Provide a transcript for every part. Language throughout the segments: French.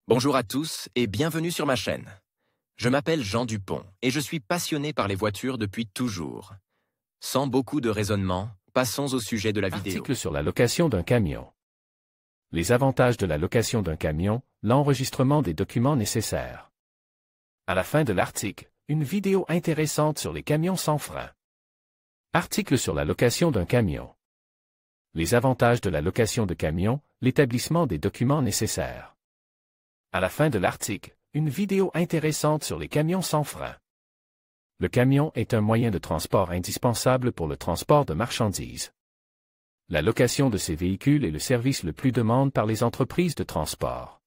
Bonjour à tous et bienvenue sur ma chaîne. Je m'appelle Jean Dupont et je suis passionné par les voitures depuis toujours. Sans beaucoup de raisonnement, passons au sujet de la vidéo. Article sur la location d'un camion. Les avantages de la location d'un camion, l'enregistrement des documents nécessaires. À la fin de l'article, une vidéo intéressante sur les camions sans frein. Article sur la location d'un camion. Les avantages de la location de camions, l'établissement des documents nécessaires. À la fin de l'article, une vidéo intéressante sur les camions sans frein. Le camion est un moyen de transport indispensable pour le transport de marchandises. La location de ces véhicules est le service le plus demandé par les entreprises de transport.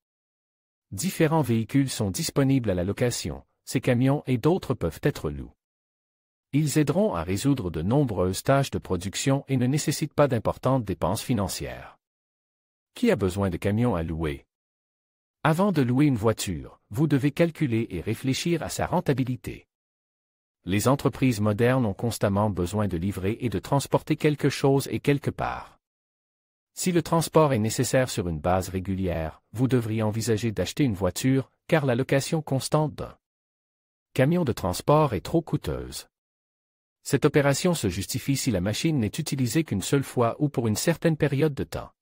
Différents véhicules sont disponibles à la location, ces camions et d'autres peuvent être loués. Ils aideront à résoudre de nombreuses tâches de production et ne nécessitent pas d'importantes dépenses financières. Qui a besoin de camions à louer? Avant de louer une voiture, vous devez calculer et réfléchir à sa rentabilité. Les entreprises modernes ont constamment besoin de livrer et de transporter quelque chose et quelque part. Si le transport est nécessaire sur une base régulière, vous devriez envisager d'acheter une voiture, car la location constante d'un camion de transport est trop coûteuse. Cette opération se justifie si la machine n'est utilisée qu'une seule fois ou pour une certaine période de temps.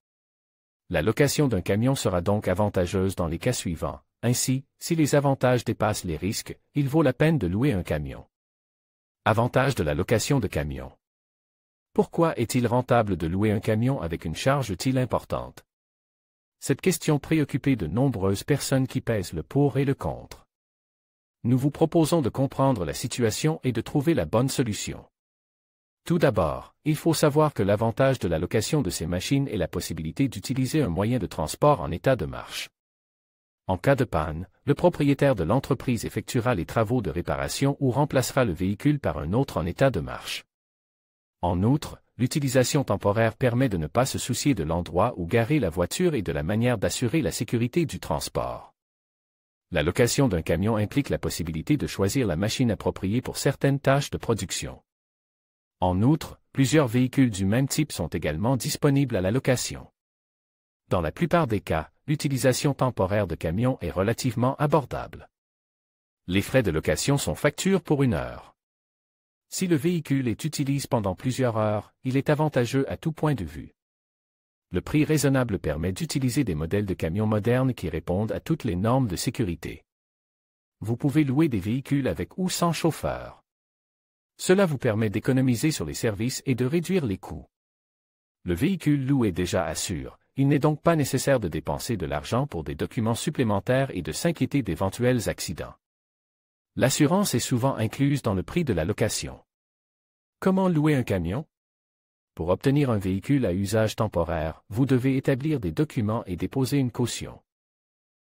La location d'un camion sera donc avantageuse dans les cas suivants. Ainsi, si les avantages dépassent les risques, il vaut la peine de louer un camion. Avantages de la location de camion. Pourquoi est-il rentable de louer un camion avec une charge utile importante? Cette question préoccupe de nombreuses personnes qui pèsent le pour et le contre. Nous vous proposons de comprendre la situation et de trouver la bonne solution. Tout d'abord, il faut savoir que l'avantage de la location de ces machines est la possibilité d'utiliser un moyen de transport en état de marche. En cas de panne, le propriétaire de l'entreprise effectuera les travaux de réparation ou remplacera le véhicule par un autre en état de marche. En outre, l'utilisation temporaire permet de ne pas se soucier de l'endroit où garer la voiture et de la manière d'assurer la sécurité du transport. La location d'un camion implique la possibilité de choisir la machine appropriée pour certaines tâches de production. En outre, plusieurs véhicules du même type sont également disponibles à la location. Dans la plupart des cas, l'utilisation temporaire de camions est relativement abordable. Les frais de location sont facturés pour une heure. Si le véhicule est utilisé pendant plusieurs heures, il est avantageux à tout point de vue. Le prix raisonnable permet d'utiliser des modèles de camions modernes qui répondent à toutes les normes de sécurité. Vous pouvez louer des véhicules avec ou sans chauffeur. Cela vous permet d'économiser sur les services et de réduire les coûts. Le véhicule loué déjà assure, il n'est donc pas nécessaire de dépenser de l'argent pour des documents supplémentaires et de s'inquiéter d'éventuels accidents. L'assurance est souvent incluse dans le prix de la location. Comment louer un camion? Pour obtenir un véhicule à usage temporaire, vous devez établir des documents et déposer une caution.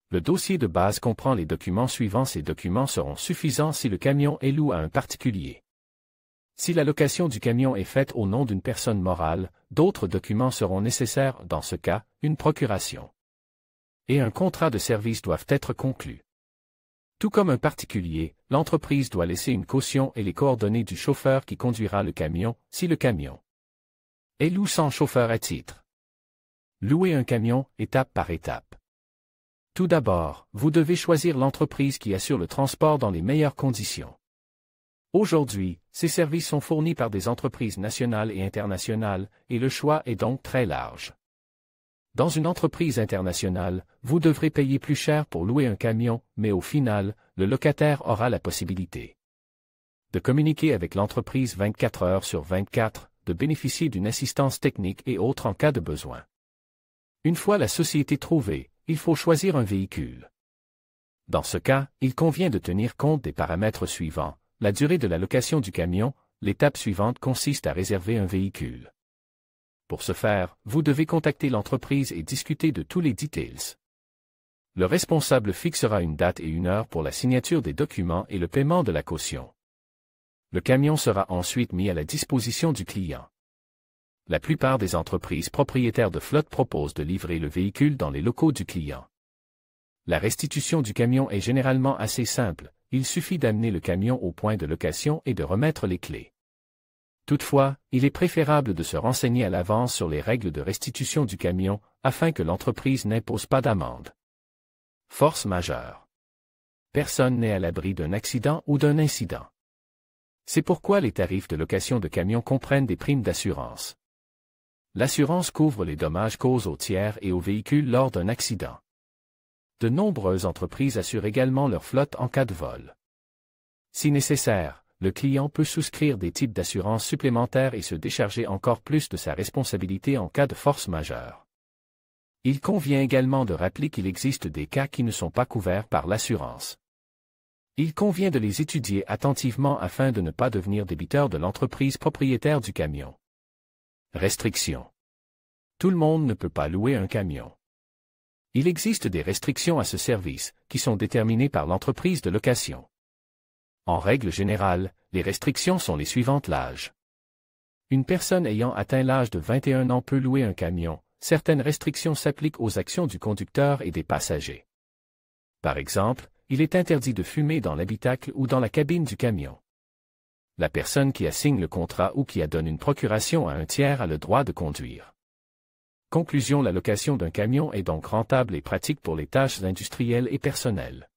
Le dossier de base comprend les documents suivants. Ces documents seront suffisants si le camion est loué à un particulier. Si la location du camion est faite au nom d'une personne morale, d'autres documents seront nécessaires. Dans ce cas, une procuration et un contrat de service doivent être conclus. Tout comme un particulier, l'entreprise doit laisser une caution et les coordonnées du chauffeur qui conduira le camion, si le camion est loué sans chauffeur à titre. Louer un camion, étape par étape. Tout d'abord, vous devez choisir l'entreprise qui assure le transport dans les meilleures conditions. Aujourd'hui, ces services sont fournis par des entreprises nationales et internationales, et le choix est donc très large. Dans une entreprise internationale, vous devrez payer plus cher pour louer un camion, mais au final, le locataire aura la possibilité de communiquer avec l'entreprise 24 heures sur 24, de bénéficier d'une assistance technique et autres en cas de besoin. Une fois la société trouvée, il faut choisir un véhicule. Dans ce cas, il convient de tenir compte des paramètres suivants. La durée de la location du camion, l'étape suivante consiste à réserver un véhicule. Pour ce faire, vous devez contacter l'entreprise et discuter de tous les details. Le responsable fixera une date et une heure pour la signature des documents et le paiement de la caution. Le camion sera ensuite mis à la disposition du client. La plupart des entreprises propriétaires de flotte proposent de livrer le véhicule dans les locaux du client. La restitution du camion est généralement assez simple. Il suffit d'amener le camion au point de location et de remettre les clés. Toutefois, il est préférable de se renseigner à l'avance sur les règles de restitution du camion, afin que l'entreprise n'impose pas d'amende. Force majeure. Personne n'est à l'abri d'un accident ou d'un incident. C'est pourquoi les tarifs de location de camions comprennent des primes d'assurance. L'assurance couvre les dommages causés aux tiers et aux véhicules lors d'un accident. De nombreuses entreprises assurent également leur flotte en cas de vol. Si nécessaire, le client peut souscrire des types d'assurance supplémentaires et se décharger encore plus de sa responsabilité en cas de force majeure. Il convient également de rappeler qu'il existe des cas qui ne sont pas couverts par l'assurance. Il convient de les étudier attentivement afin de ne pas devenir débiteur de l'entreprise propriétaire du camion. Restrictions. Tout le monde ne peut pas louer un camion. Il existe des restrictions à ce service, qui sont déterminées par l'entreprise de location. En règle générale, les restrictions sont les suivantes: l'âge. Une personne ayant atteint l'âge de 21 ans peut louer un camion. Certaines restrictions s'appliquent aux actions du conducteur et des passagers. Par exemple, il est interdit de fumer dans l'habitacle ou dans la cabine du camion. La personne qui assigne le contrat ou qui donne une procuration à un tiers a le droit de conduire. Conclusion: la location d'un camion est donc rentable et pratique pour les tâches industrielles et personnelles.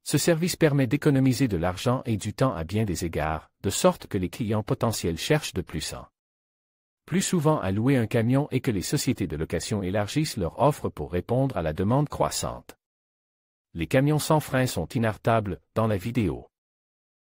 Ce service permet d'économiser de l'argent et du temps à bien des égards, de sorte que les clients potentiels cherchent de plus souvent à louer un camion et que les sociétés de location élargissent leur offre pour répondre à la demande croissante. Les camions sans frein sont inarrêtables. Dans la vidéo,